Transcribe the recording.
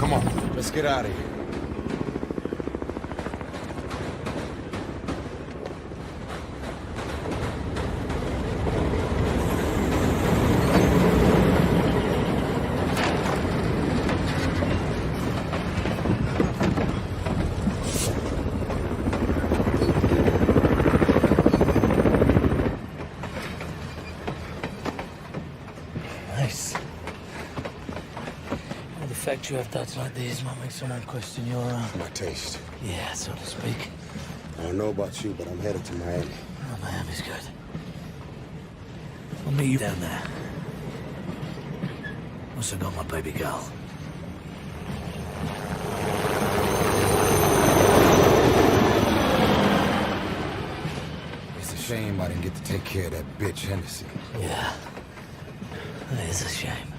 Come on, let's get out of here. Nice. The fact you have thoughts like these might make someone question your, My taste. yeah, so to speak. I don't know about you, but I'm headed to Miami. Oh, Miami's good. I'll meet you down there. Also got my baby girl. It's a shame I didn't get to take care of that bitch Hennessy. Yeah. That is a shame.